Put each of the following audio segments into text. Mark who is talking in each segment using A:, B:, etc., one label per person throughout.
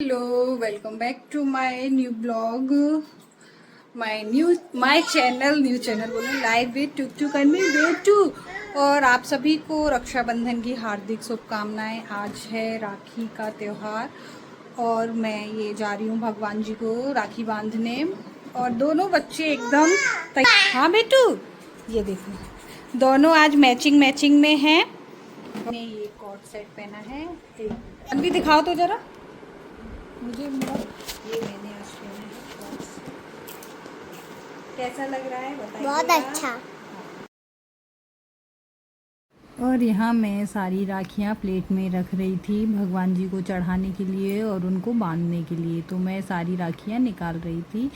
A: Hello, welcome back to my new blog, my channel, new channel बोलो live with Tuk Tuk and me way too. और आप सभी को रक्षाबंधन की हार्दिक शुभकामनाएं। आज है राखी का त्यौहार और मैं ये जा रही हूँ भगवान जी को राखी बांधने। और दोनों बच्चे एकदम हाँ बेटू, ये देखो दोनों आज मैचिंग में हैं। ने ये कोट सेट पहना है। अभी दिखाओ तो जरा मुझे मेरा, ये मैंने आज पहना है। कैसा लग रहा है बताइए।
B: बहुत अच्छा।
A: और यहाँ मैं सारी राखियाँ प्लेट में रख रही थी भगवान जी को चढ़ाने के लिए और उनको बांधने के लिए। तो मैं सारी राखियाँ निकाल रही थी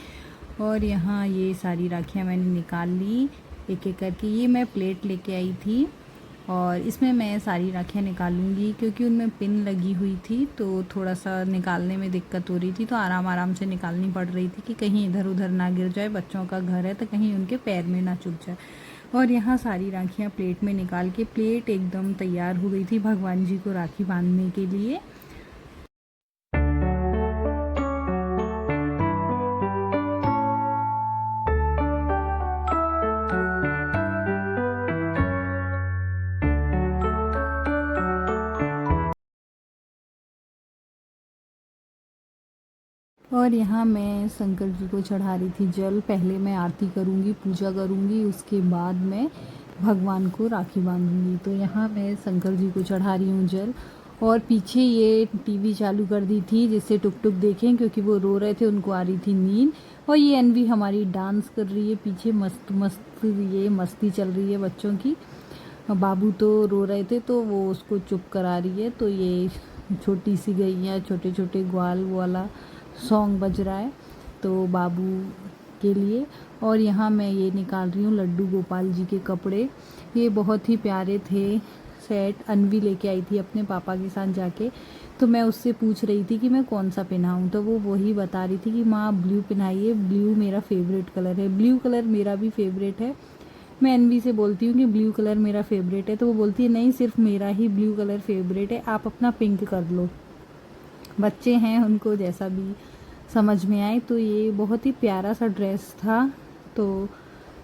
A: और यहाँ ये सारी राखियाँ मैंने निकाल ली एक एक करके। ये मैं प्लेट लेके आई थी और इसमें मैं सारी राखियाँ निकालूंगी क्योंकि उनमें पिन लगी हुई थी तो थोड़ा सा निकालने में दिक्कत हो रही थी। तो आराम से निकालनी पड़ रही थी कि कहीं इधर उधर ना गिर जाए। बच्चों का घर है तो कहीं उनके पैर में ना चुभ जाए। और यहाँ सारी राखियाँ प्लेट में निकाल के प्लेट एकदम तैयार हो गई थी भगवान जी को राखी बांधने के लिए। और यहाँ मैं शंकर जी को चढ़ा रही थी जल। पहले मैं आरती करूँगी, पूजा करूँगी, उसके बाद मैं भगवान को राखी बांधूँगी। तो यहाँ मैं शंकर जी को चढ़ा रही हूँ जल। और पीछे ये टीवी चालू कर दी थी जिससे टुक टुक देखें क्योंकि वो रो रहे थे, उनको आ रही थी नींद। और ये अनवी हमारी डांस कर रही है पीछे, मस्त मस्त ये मस्ती चल रही है बच्चों की। बाबू तो रो रहे थे तो वो उसको चुप करा रही है। तो ये छोटी सी गैया, छोटे छोटे ग्वाल वाला सॉन्ग बज रहा है तो बाबू के लिए। और यहाँ मैं ये निकाल रही हूँ लड्डू गोपाल जी के कपड़े। ये बहुत ही प्यारे थे सेट। अनवी लेके आई थी अपने पापा के साथ जाके। तो मैं उससे पूछ रही थी कि मैं कौन सा पहनाऊँ तो वो वही बता रही थी कि माँ ब्लू पहनाइए, ब्लू मेरा फेवरेट कलर है। ब्लू कलर मेरा भी फेवरेट है। मैं अनवी से बोलती हूँ कि ब्लू कलर मेरा फेवरेट है तो वो बोलती है नहीं, सिर्फ मेरा ही ब्लू कलर फेवरेट है, आप अपना पिंक कर लो। बच्चे हैं, उनको जैसा भी समझ में आए। तो ये बहुत ही प्यारा सा ड्रेस था तो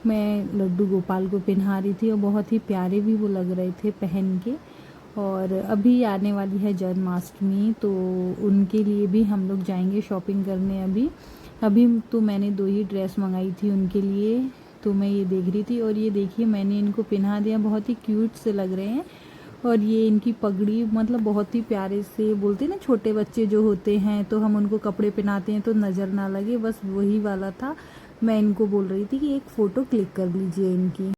A: मैं लड्डू गोपाल को पहना रही थी और बहुत ही प्यारे भी वो लग रहे थे पहन के। और अभी आने वाली है जन्माष्टमी तो उनके लिए भी हम लोग जाएंगे शॉपिंग करने। अभी तो मैंने 2 ही ड्रेस मंगाई थी उनके लिए तो मैं ये देख रही थी। और ये देखिए मैंने इनको पहना दिया, बहुत ही क्यूट से लग रहे हैं। और ये इनकी पगड़ी मतलब बहुत ही प्यारे से, बोलते हैं ना छोटे बच्चे जो होते हैं तो हम उनको कपड़े पहनाते हैं तो नज़र ना लगे, बस वही वाला था। मैं इनको बोल रही थी कि एक फ़ोटो क्लिक कर लीजिए इनकी।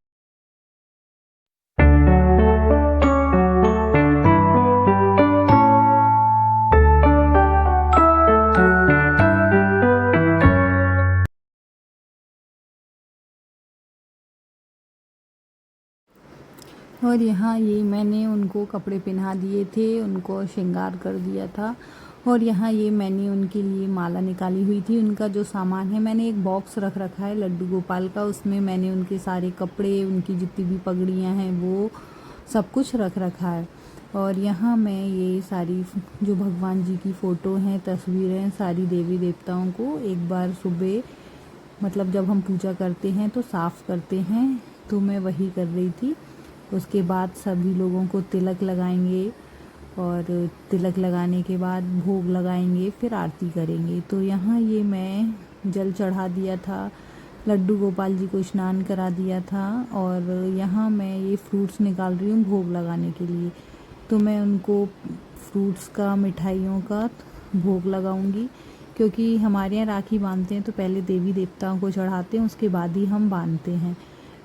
A: और यहाँ ये मैंने उनको कपड़े पहना दिए थे, उनको श्रृंगार कर दिया था। और यहाँ ये मैंने उनके लिए माला निकाली हुई थी। उनका जो सामान है, मैंने एक बॉक्स रख रखा है लड्डू गोपाल का, उसमें मैंने उनके सारे कपड़े, उनकी जितनी भी पगड़ियाँ हैं वो सब कुछ रख रखा है। और यहाँ मैं ये सारी जो भगवान जी की फ़ोटो हैं, तस्वीरें हैं, सारी देवी देवताओं को एक बार सुबह मतलब जब हम पूजा करते हैं तो साफ़ करते हैं, तो मैं वही कर रही थी। उसके बाद सभी लोगों को तिलक लगाएंगे और तिलक लगाने के बाद भोग लगाएंगे, फिर आरती करेंगे। तो यहाँ ये मैं जल चढ़ा दिया था, लड्डू गोपाल जी को स्नान करा दिया था। और यहाँ मैं ये फ्रूट्स निकाल रही हूँ भोग लगाने के लिए। तो मैं उनको फ्रूट्स का, मिठाइयों का भोग लगाऊंगी क्योंकि हमारे यहाँ राखी बांधते हैं तो पहले देवी देवताओं को चढ़ाते हैं, उसके बाद ही हम बांधते हैं।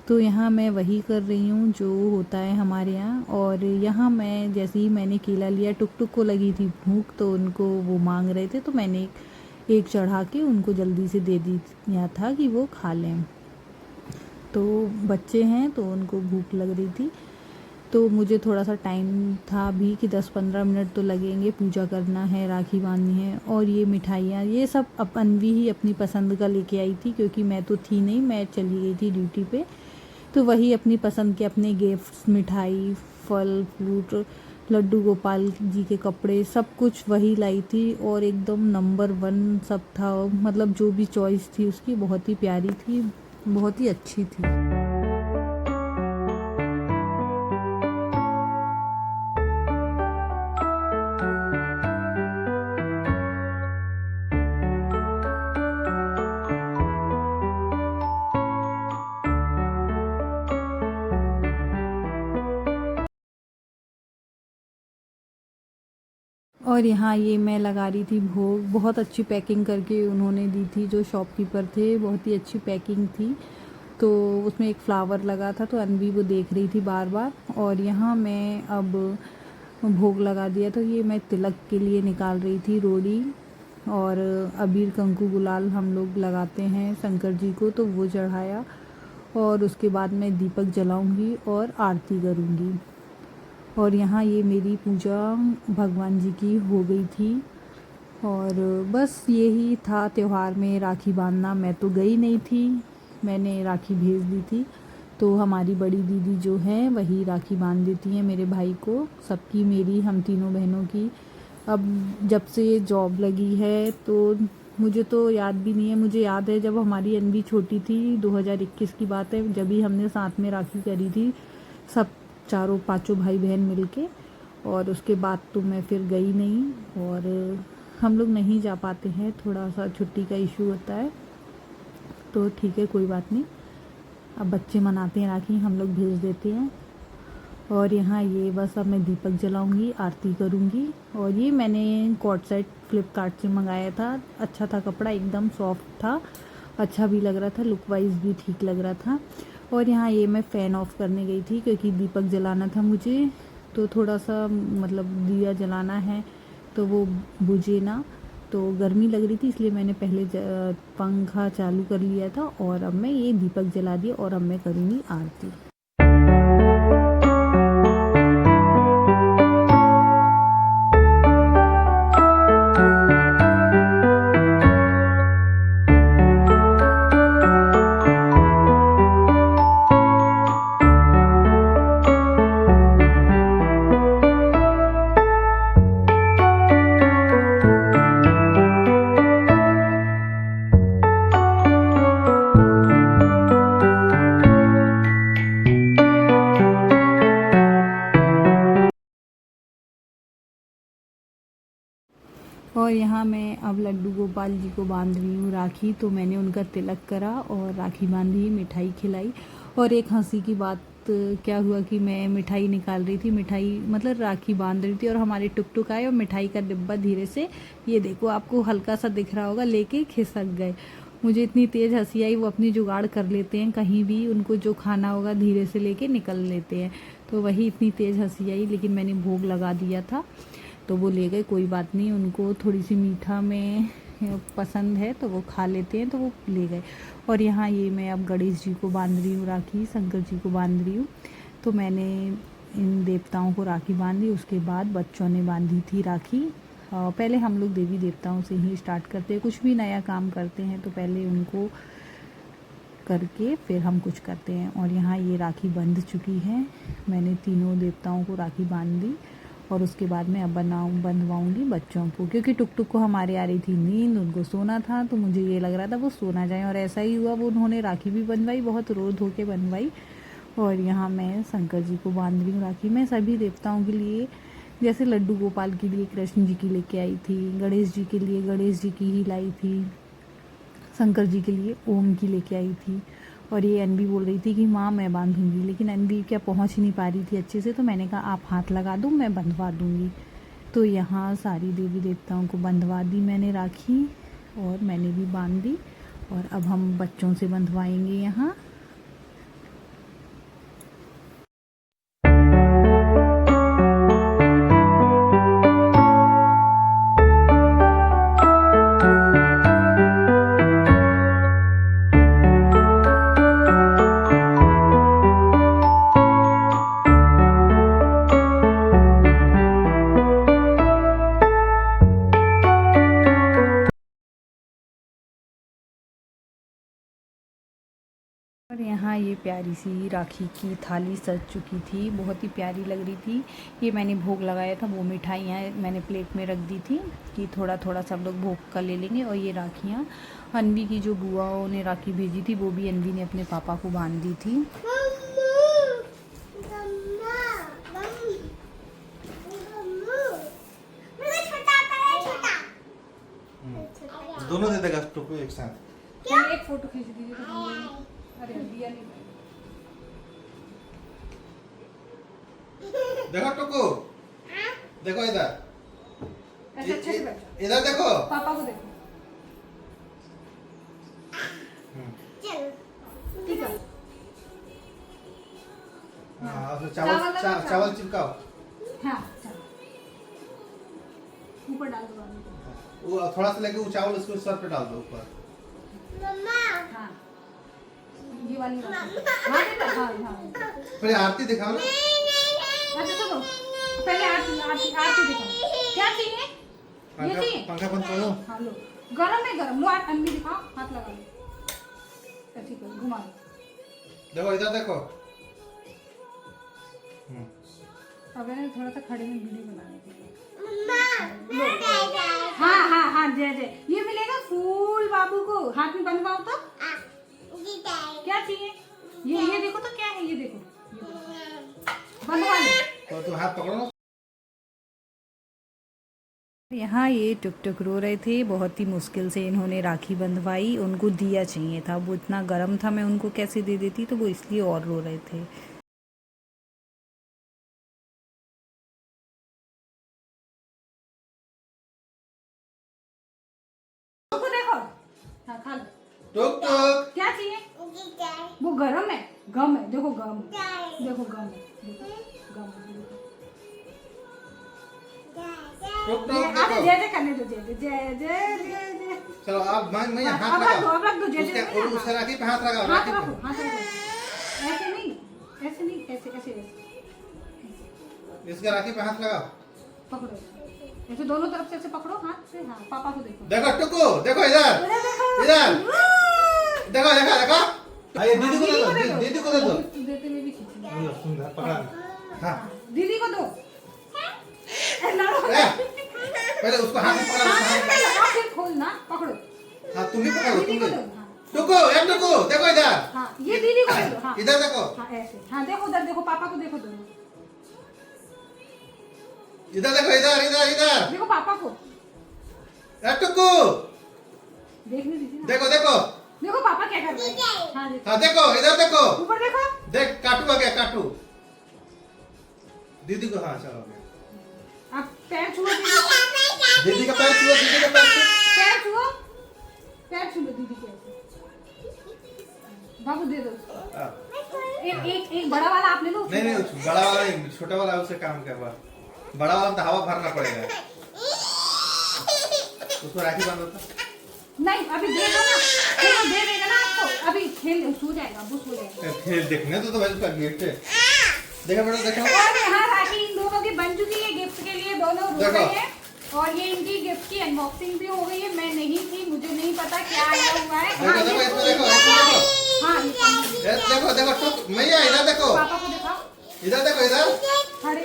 A: तो यहाँ मैं वही कर रही हूँ जो होता है हमारे यहाँ। और यहाँ मैं जैसे ही मैंने केला लिया, टुक टुक को लगी थी भूख तो उनको वो मांग रहे थे तो मैंने एक चढ़ा के उनको जल्दी से दे दिया था कि वो खा लें। तो बच्चे हैं तो उनको भूख लग रही थी तो मुझे थोड़ा सा टाइम था भी कि 10-15 मिनट तो लगेंगे, पूजा करना है, राखी बांधनी है। और ये मिठाइयाँ ये सब अनवी ही अपनी पसंद का लेके आई थी क्योंकि मैं तो थी नहीं, मैं चली गई थी ड्यूटी पे। तो वही अपनी पसंद के अपने गिफ्ट्स, मिठाई, फल फ्रूट लड्डू गोपाल जी के कपड़े सब कुछ वही लाई थी और एकदम नंबर 1 सब था। मतलब जो भी चॉइस थी उसकी बहुत ही प्यारी थी, बहुत ही अच्छी थी। और यहाँ ये मैं लगा रही थी भोग, बहुत अच्छी पैकिंग करके उन्होंने दी थी, जो शॉपकीपर थे बहुत ही अच्छी पैकिंग थी। तो उसमें एक फ्लावर लगा था, तो अनवी वो देख रही थी बार बार। और यहाँ मैं अब भोग लगा दिया, तो ये मैं तिलक के लिए निकाल रही थी रोड़ी। और अबीर कंकु गुलाल हम लोग लगाते हैं शंकर जी को, तो वो चढ़ाया। और उसके बाद मैं दीपक जलाऊंगी और आरती करूंगी। और यहाँ ये मेरी पूजा भगवान जी की हो गई थी। और बस यही था त्यौहार में राखी बांधना। मैं तो गई नहीं थी, मैंने राखी भेज दी थी। तो हमारी बड़ी दीदी जो है वही राखी बांध देती हैं मेरे भाई को, सबकी, मेरी, हम तीनों बहनों की। अब जब से जॉब लगी है तो मुझे तो याद भी नहीं है। मुझे याद है जब हमारी अनवी छोटी थी, 2021 की बात है, जब भी हमने साथ में राखी करी थी सब चारों पांचों भाई बहन मिलके। और उसके बाद तो मैं फिर गई नहीं। और हम लोग नहीं जा पाते हैं, थोड़ा सा छुट्टी का इशू होता है। तो ठीक है, कोई बात नहीं, अब बच्चे मनाते हैं राखी, हम लोग भेज देते हैं। और यहाँ ये बस अब मैं दीपक जलाऊंगी, आरती करूँगी। और ये मैंने कॉट सेट फ्लिपकार्ट से मंगाया था, अच्छा था कपड़ा, एकदम सॉफ्ट था, अच्छा भी लग रहा था, लुक वाइज भी ठीक लग रहा था। और यहाँ ये मैं फ़ैन ऑफ करने गई थी क्योंकि दीपक जलाना था मुझे, तो थोड़ा सा मतलब दिया जलाना है तो वो बुझे ना, तो गर्मी लग रही थी, इसलिए मैंने पहले पंखा चालू कर लिया था। और अब मैं ये दीपक जला दिया और अब मैं करूँगी आरती। और यहाँ मैं अब लड्डू गोपाल जी को बांध रही हूँ राखी। तो मैंने उनका तिलक करा और राखी बांधी, मिठाई खिलाई। और एक हंसी की बात क्या हुआ कि मैं मिठाई निकाल रही थी, मिठाई मतलब राखी बांध रही थी, और हमारे टुक टुक आए और मिठाई का डिब्बा धीरे से, ये देखो आपको हल्का सा दिख रहा होगा, लेके खिसक गए। मुझे इतनी तेज़ हंसी आई। वो अपनी जुगाड़ कर लेते हैं कहीं भी, उनको जो खाना होगा धीरे से लेके निकल लेते हैं, तो वही इतनी तेज़ हंसी आई। लेकिन मैंने भोग लगा दिया था तो वो ले गए, कोई बात नहीं, उनको थोड़ी सी मीठा में पसंद है तो वो खा लेते हैं, तो वो ले गए। और यहाँ ये मैं अब गणेश जी को बांध रही हूँ राखी, शंकर जी को बांध रही हूँ। तो मैंने इन देवताओं को राखी बांधी, उसके बाद बच्चों ने बांधी थी राखी। पहले हम लोग देवी देवताओं से ही स्टार्ट करते हैं, कुछ भी नया काम करते हैं तो पहले उनको करके फिर हम कुछ करते हैं। और यहाँ ये राखी बंध चुकी है, मैंने तीनों देवताओं को राखी बांध दी। और उसके बाद मैं अब बंधवाऊँगी बच्चों को, क्योंकि टुक टुक को हमारे आ रही थी नींद, उनको सोना था, तो मुझे ये लग रहा था वो सोना जाए, और ऐसा ही हुआ। वो उन्होंने राखी भी बंधवाई, बहुत रो धो के बनवाई। और यहाँ मैं शंकर जी को बांध रही हूँ राखी। मैं सभी देवताओं के लिए, जैसे लड्डू गोपाल के लिए कृष्ण जी की लेके आई थी, गणेश जी के लिए गणेश जी की ही लाई थी, शंकर जी के लिए ओम की लेके आई थी। और ये अनवी बोल रही थी कि माँ मैं बांधूंगी, लेकिन अनवी क्या पहुँच नहीं पा रही थी अच्छे से, तो मैंने कहा आप हाथ लगा दो, मैं बंधवा दूँगी। तो यहाँ सारी देवी देवताओं को बंधवा दी मैंने राखी, और मैंने भी बांध दी। और अब हम बच्चों से बंधवाएंगे यहाँ। और यहाँ ये प्यारी सी राखी की थाली सज चुकी थी, बहुत ही प्यारी लग रही थी। ये मैंने भोग लगाया था, वो मिठाइयाँ मैंने प्लेट में रख दी थी कि थोड़ा थोड़ा सब लोग भोग का ले लेंगे। और ये राखियाँ अनवी की जो बुआओं ने राखी भेजी थी, वो भी अनवी ने अपने पापा को बांध दी थी।
B: दोनों दे देगा टोपी एक साथ।
A: एक फोटो खींच दीजिए तो हम लोग- अरे दिया नहीं।
B: देखो टोको, देखो इधर,
A: अच्छा अच्छे से बैठो,
B: इधर देखो।
A: पापा को देखो। ठीक है।
B: हाँ, और
A: चावल
B: चावल
A: लगाओ,
B: चावल चिपकाओ।
A: हाँ चलो, ऊपर डाल दो आलू को।
B: वो थोड़ा सा लेके वो चावल उसको सर पे डाल दो ऊपर।
A: हाँ ये वाली हाँ बेटा, हाँ हाँ।
B: पहले आरती दिखाओ ना।
A: अच्छा सुनो, पहले आरती आरती आरती दिखाओ। क्या चाहिए? ये चाहिए?
B: पंखा बंद करो।
A: हाँ लो, गरम है गरम। लो अनवी दिखाओ, हाथ लगा लो। ठीक है, घुमा दो।
B: देखो इधर देखो।
A: अब है थोड़ा सा खड़े में वीडियो बनाने के लिए। हाँ हाँ हाँ जय जय। ये मिलेगा फूल बाबू को, हाथ में बंधवाओ तो। क्या चाहिए? ये देखो तो क्या है, ये देखो बंधवा लो।
B: तो तुम हाथ पकड़ो ना।
A: यहाँ ये टुक टुक रो रहे थे, बहुत ही मुश्किल से इन्होंने राखी बंधवाई। उनको दिया चाहिए था, वो इतना गर्म था, मैं उनको कैसे दे देती, तो वो इसलिए और रो रहे थे। उसको देखो, हाँ खा लो।
B: टुक टुक।
A: क्या चाहिए? वो गरम है, गम है, देखो गम, देखो गम है, देखो गम है, देखो।
B: टुक टुक
A: अरे
B: देखो।
A: जय जय करने दो, जय जय जय जय जय जय।
B: चलो आप मैं हाथ
A: अब रख दो,
B: लगाओ।
A: अब रख दो, जय जय
B: उसके
A: करना।
B: उसके राखी पे हाथ लगाओ।
A: हाथ
B: राखी
A: रखो,
B: पे।
A: हाथ रखो। ऐसे नहीं, ऐसे नहीं, ऐसे ऐसे ऐसे
B: इसके राखी पे हाथ लगाओ।
A: पकड़ो, ऐसे दोनों तरफ से ऐसे पकड़ो हाथ से। हाँ पापा को देखो,
B: देखो टुकु, देखो इधर,
A: अरे देखो
B: इधर। देखो देखो देखो। आइए दीदी को दे दो,
A: दीदी
B: दीदी को दे दो।
A: देते हुए भी खींचना।
B: लो सुंदर पकड़ा। हाँ।
A: दीदी को दो। लड़ो।
B: ए, पहले उसको हाथ में पकड़ा। उसको हाथ में।
A: आप फिर खोलना, पकड़ो।
B: हाँ तुम भी पकड़ो,
A: दीदी
B: तुम
A: को
B: भी।
A: दो। हाँ
B: टुकु, एक टुकु, देखो इधर।
A: हाँ ये दीदी को दे दो। हाँ
B: इधर देखो,
A: हाँ ऐसे, हाँ देखो उधर देखो, पापा को देखो दोनों।
B: इधर देखो, इधर इधर इधर।
A: देखो पापा को,
B: एक टुकु,
A: देखने दीजिए ना।
B: देखो देखो।
A: देखो पापा क्या कर रहे हैं। हाँ देखो,
B: हाँ देखो, इधर देखो।
A: ऊपर देखो।
B: देख काटू आ गया, काटू। दीदी को हाँ चलो गया।
A: आप पैर छुओ दीदी को।
B: दीदी का पैर छुओ, दीदी का पैर छुओ।
A: पैर छुओ, पैर छू लो दीदी के ऐसे। बाबू दे दो उसको।
B: हाँ।
A: एक बड़ा वाला आप ले लो।
B: नहीं नहीं, बड़ा वाला नहीं, छोटा वाला उसे काम करवा। बड़ा वाला तो हवा भरना पड़ेगा। उसको राखी बांधो तो।
A: नहीं अभी दे दो ना, फिर वो दे देगा ना आपको। अभी खेल सो जाएगा, वो सो जाएगा।
B: खेल देखने तो भाई उसका गिफ्ट है। देखो बेटा देखो।
A: और यहाँ राखी इन दोनों की बन चुकी है, गिफ्ट के लिए दोनों रो
B: देखो।
A: रहे हैं। और ये इनकी गिफ्ट की अनबॉक्सिंग भी हो गई है। मैं नहीं थी, मुझे नहीं पता क्या आया हुआ है।
B: देखो देखो, इसमें देखो, इसमें देखो।
A: हाँ ये
B: देखो देखो टुक, मैया इधर देखो।
A: पापा को दिखाओ।
B: इधर देखो, इधर।
A: खड़े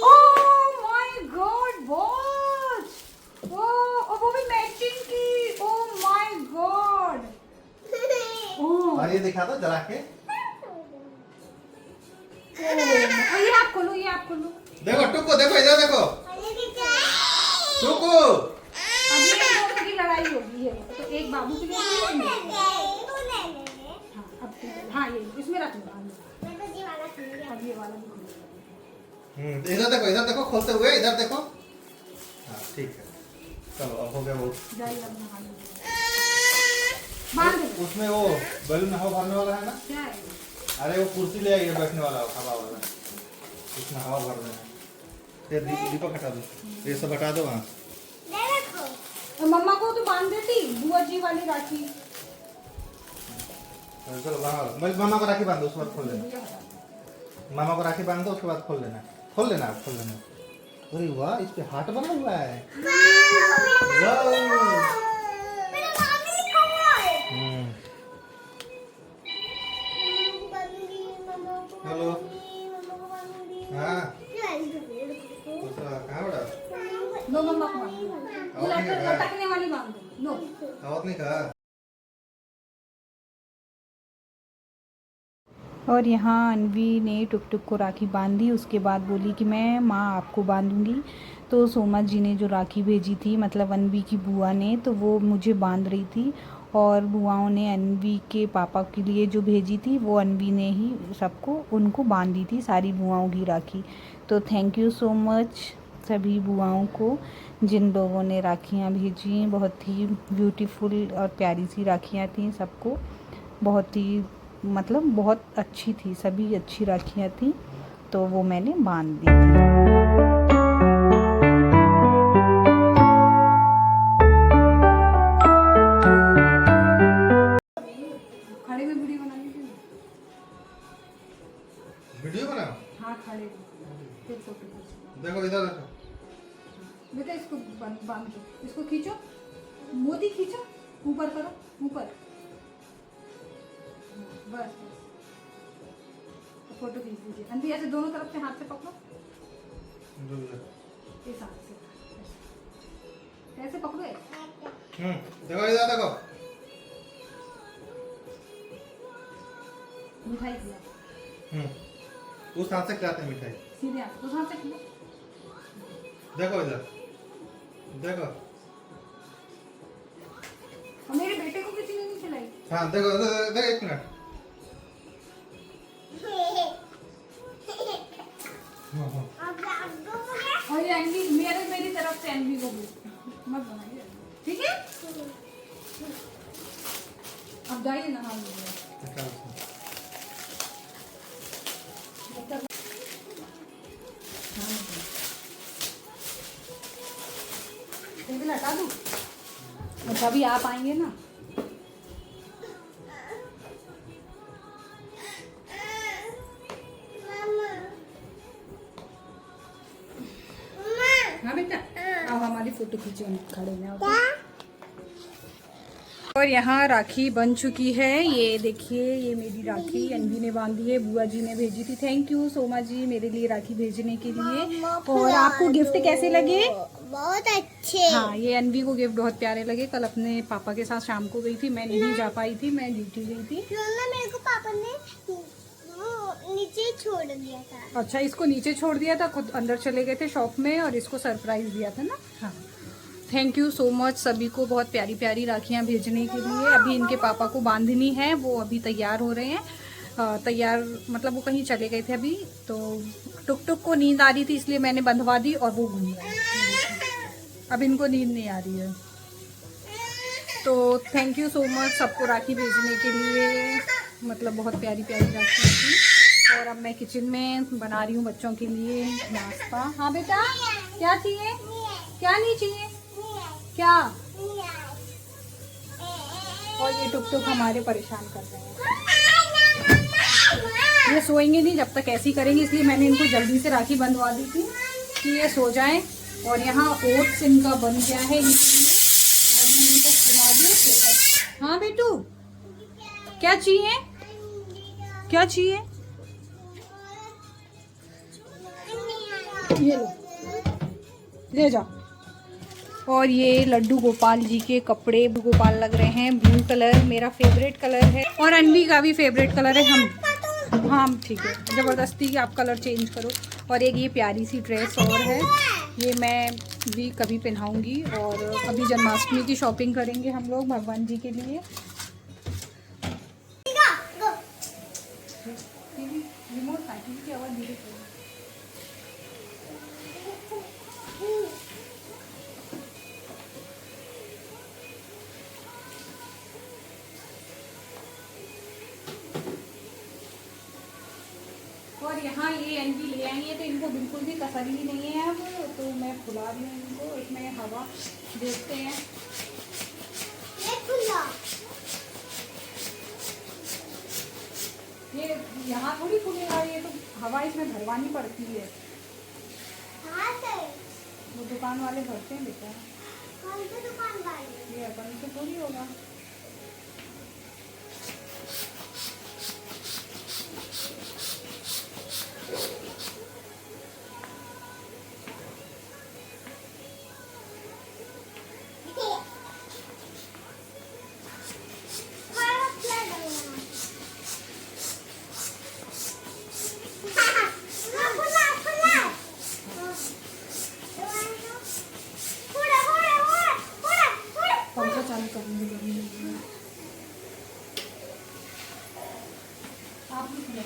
A: ओह माय गॉड वॉच। ओ वो भी मैचिंग की। Oh my God. ओह
B: और ये दिखा दो जला के।
A: ये आप खोलो, ये आप खोलो।
B: देखो टुकु, देखो इधर देखो। टुकु।
A: अभी इन दोनों की लड़ाई होगी। ये तो एक बाबू के लिए, हाँ अब हाँ ये इसमें रख लो। अब ये वाला भी खोलो।
B: इधर देखो खोलते हुए, इधर देखो। हाँ ठीक है, चलो अब हो गया वो।
A: जाइए अब नहा लो। बांध दो।
B: उसमें वो बैलून हवा भरने वाला है ना।
A: क्या है?
B: अरे वो कुर्सी ले आइए, बैठने वाला हवा वाला। उसमें हवा भर देना। ये दीपक हटा दो, ये सब हटा दो वहाँ।
A: और मम्मा को तो बांध देती, बुआ जी वाली राखी।
B: चलो मैं मामा को राखी बांध दो, उसके बाद खोल लेना। मामा को राखी बांध दो, उसके बाद खोल लेना। खोल लेना, खोल लेना। अरे वाह, इस पे हार्ट बना हुआ है। वाह।
A: वाली बांध दो लो।
B: और नहीं कहा।
A: और यहाँ अनवी ने टुक टुक को राखी बांध दी। उसके बाद बोली कि मैं माँ आपको बांधूंगी। तो सोमा जी ने जो राखी भेजी थी, मतलब अनवी की बुआ ने, तो वो मुझे बांध रही थी। और बुआओं ने अनवी के पापा के लिए जो भेजी थी वो अनवी ने ही सबको उनको बांध दी थी, सारी बुआओं की राखी। तो थैंक यू सो मच सभी बुआओं को जिन लोगों ने राखियाँ भेजी। बहुत ही ब्यूटीफुल और प्यारी सी राखियाँ थी सबको, बहुत ही मतलब बहुत अच्छी थी, सभी अच्छी राखियाँ थी। तो वो मैंने बांध दी थी। खड़े में वीडियो बनानी थी।
B: वीडियो बनाओ।
A: हाँ खड़े में। फिर फोटो खींचो।
B: देखो इधर देखो।
A: बेटा इसको बांध दो, इसको खींचो, मोती खींचो, ऊपर करो, ऊपर, बस। फोटो खींच लीजिए। अंधी ऐसे दोनों तरफ से हाथ से पकड़ो, इस हाथ से ऐसे पकड़ो।
B: देखो इधर देखो।
A: मिठाई खिला,
B: उस हाथ से खिलाते हैं मिठाई।
A: सीधे हाथ, उस हाथ से खिला।
B: देखो इधर देखो।
A: और मेरे बेटे को किसी ने नहीं खिलाई।
B: हाँ देखो देखो एक मिनट।
A: और ये एनवी मेरी तरफ से एनवी को भी मत बनाइए, ठीक है? अब जाइए नहा लीजिए। टेबल हटा दूँ? अच्छा अभी आप आएंगे ना। हाँ बेटा आओ हमारी फोटो खींचो खड़े में। और यहाँ राखी बन चुकी है। ये देखिए, ये मेरी राखी अनवी ने बांधी है, बुआ जी ने भेजी थी। थैंक यू सोमा जी मेरे लिए राखी भेजने के लिए। और आपको गिफ्ट कैसे लगे?
C: बहुत अच्छे।
A: हाँ, ये अनवी को गिफ्ट बहुत प्यारे लगे। कल अपने पापा के साथ शाम को गई थी, मैं नहीं जा पाई थी, मैं ड्यूटी गई थी।
C: मेरे को पापा ने वो नीचे छोड़ दिया था।
A: अच्छा, इसको नीचे छोड़ दिया था, खुद अंदर चले गए थे शॉप में और इसको सरप्राइज दिया था ना। हाँ, थैंक यू सो मच सभी को बहुत प्यारी प्यारी राखियाँ भेजने के लिए। अभी इनके पापा को बांधनी है, वो अभी तैयार हो रहे हैं। तैयार मतलब वो कहीं चले गए थे अभी, तो टुक टुक को नींद आ रही थी इसलिए मैंने बंधवा दी और वो घूम रहे हैं। अब इनको नींद नहीं आ रही है। तो थैंक यू सो मच सबको राखी भेजने के लिए, मतलब बहुत प्यारी प्यारी राखी थी। और अब मैं किचन में बना रही हूँ बच्चों के लिए नाश्ता। हाँ बेटा, क्या चाहिए? क्या नहीं चाहिए? क्या? और ये टुक टुक हमारे परेशान कर रहे हैं। ये सोएंगे नहीं जब तक ऐसे ही करेंगे, इसलिए मैंने इनको जल्दी से राखी बंधवा दी थी कि ये सो जाएं। और यहाँ ओट्स इनका बन गया है इनके लिए और मैं इनको खिला दी। हाँ बेटू, क्या चाहिए? क्या चाहिए? ये लो, ले जाओ। और ये लड्डू गोपाल जी के कपड़े गोपाल लग रहे हैं, ब्लू कलर मेरा फेवरेट कलर है और अनवी का भी फेवरेट कलर है। हम हाँ ठीक है, ज़बरदस्ती आप कलर चेंज करो। और एक ये प्यारी सी ड्रेस और है, ये मैं भी कभी पहनाऊंगी। और अभी जन्माष्टमी की शॉपिंग करेंगे हम लोग भगवान जी के लिए। रिमोट साइकिल की आवाज़ धीरे से। और यहाँ ये एनवी ले आई है तो इनको बिल्कुल भी कसर ही नहीं है अब, तो मैं खुला रही हूँ इनको, इसमें हवा देखते हैं। ये यहाँ थोड़ी खुलेगा, ये तो हवा इसमें भरवानी पड़ती है। वो दुकान वाले भरते हैं बेटा,
C: कौन सी दुकान वाले?
A: ये अपन से थोड़ी होगा। आप भी खिला